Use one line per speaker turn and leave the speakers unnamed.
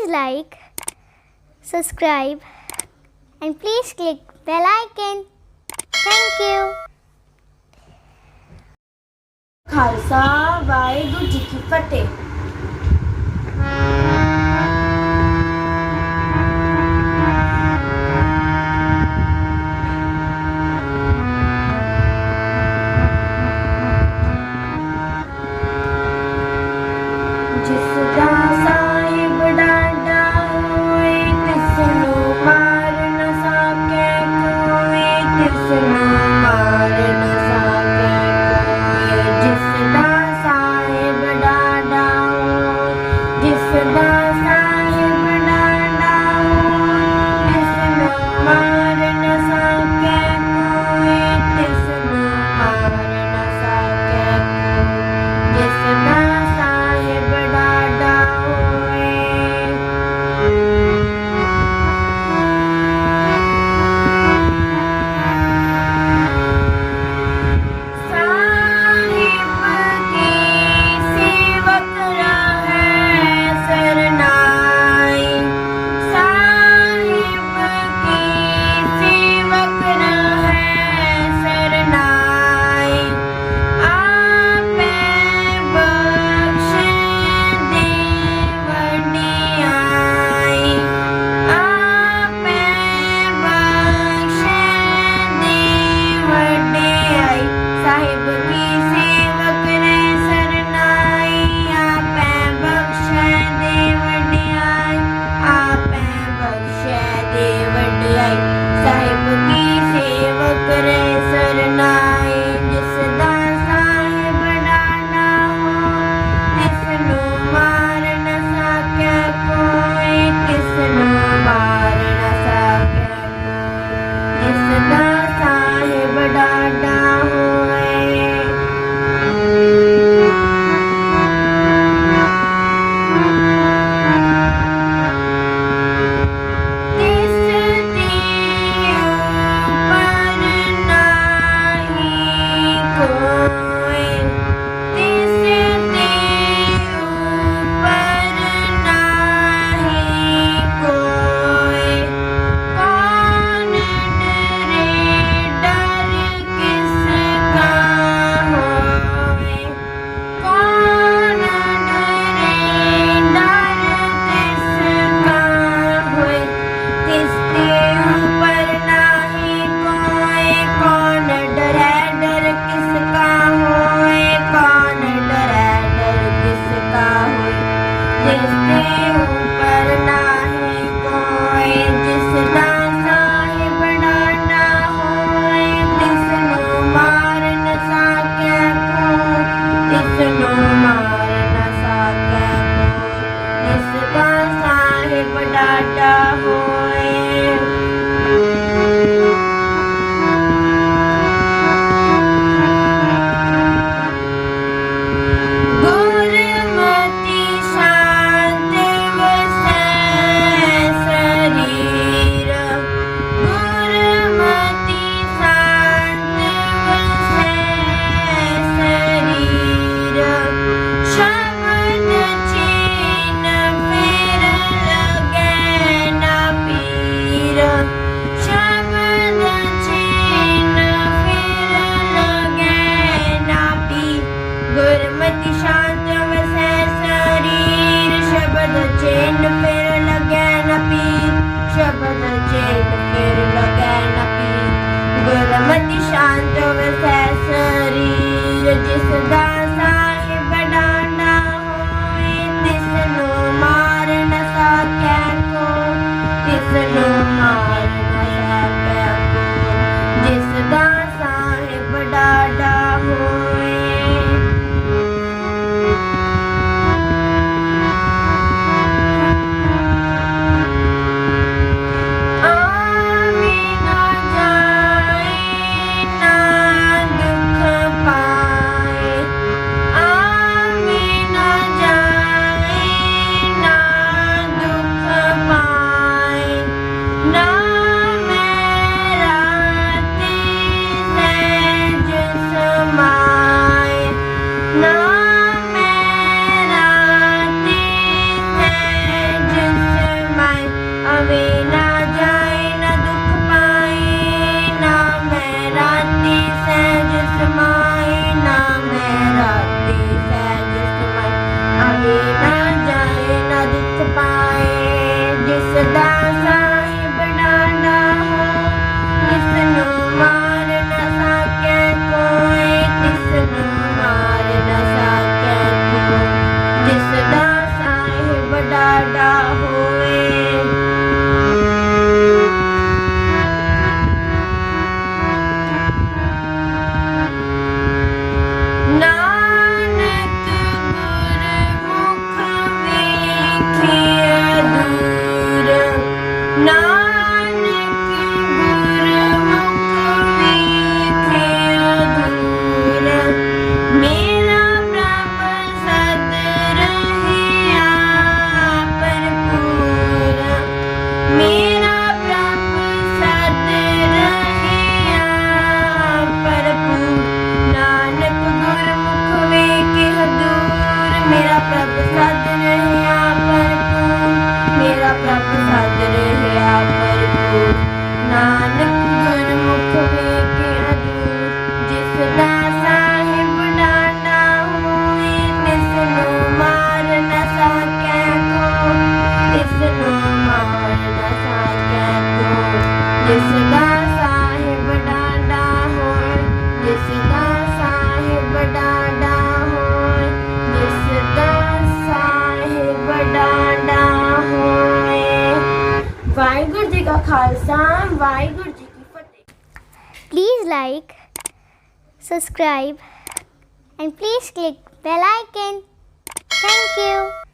like, subscribe and please click bell icon. Thank you.
Khalsa Waheguru ji ਕੀ ਫਤਿਹ। ਜਿਸ ਦਾ ਸਾਹਿਬ ਡਾਡਾ ਹੋਏ ਤਿਸ ਨੂੰ ਮਾਰ ਨਾ ਸਕੇ ਕੋਈ, ਤਿਸ ਨੂੰ ਮਾਰ ਨਾ ਸਕੇ ਕੋਈ। ਜਿਸ ਦਾ ਸਾਹਿਬ ਡਾਡਾ ਹੋਏ, ਜਿਸ ਦਾ ਸਾਹਿਬ ਡਾਡਾ ਹੋਏ, ਤਿਸ ਨੂੰ ਮਾਰ ਨਾ ਸਕੇ ਕੋਈ, ਤਿਸ ਨੂੰ ਮਾਰ ਨਾ ਸਕੇ ਕੋਈ। ਜਿਸ ਦਾ ਸਾਹਿਬ ਡਾਡਾ ਹੋਏ। ਸਾਹਿਬ ਕੀ ਸੇਵਕ ਰਹੈ, ਸਰਨਾਮ ਡਾਢਾ ਹੋਏ। ਨਾਨਕ ਗੁਰਮੁਖ ਵੇਖਿਆ ਦੂਰ, ਨਾਨਕ ਗੁਰਮੁਖ ਵੇਖਿਆ ਦੂਰ। ਮੇਰਾ ਪ੍ਰਭ ਸਦ ਰਹਿਆ ਭਰਪੂਰ, ਮੇਰਾ ਪ੍ਰਭ ਸਦ ਰਹਿਆ ਭਰਪੂਰ। ਨਾਨਕ ਗੁਰਮੁਖ ਵੇਖਿਆ ਦੂਰ, ਮੇਰਾ ਪ੍ਰਭ ਸਦ ਰਹਿਆ ਭਰਪੂਰ, ਮੇਰਾ ਪ੍ਰਭ ਸਦ ਰਹਿਆ ਭਰਪੂਰ। ਨਾਨਕ ਗੁਰਮੁਖ ਵੇਖਿਆ ਦੂਰ, ਜਿਸ ਦਾ ਸਾਹਿਬ ਡਾਢਾ ਹੋਏ, ਤਿਸ ਨੂੰ ਮਾਰ ਨ ਸਕੈ ਕੋਈ, ਤਿਸ ਨੂੰ ਮਾਰ ਨ ਸਕੈ ਕੋਈ। ਜਿਸ ਦਾ ਸਾਹਿਬ ਡਾਢਾ ਹੋਏ, ਜਿਸ ਦਾ ਸਾਹਿਬ ਡਾਢਾ ਹੋਏ, ਜਿਸ ਦਾ ਸਾਹਿਬ ਡਾਢਾ ਹੋਏ। ਵਾਹਿਗੁਰੂ ਜੀ ਕਾ ਖਾਲਸਾ, ਵਾਹਿਗੁਰੂ ਜੀ ਕੀ ਫਤਿਹ।
Please like, subscribe and please click bell icon. Thank you.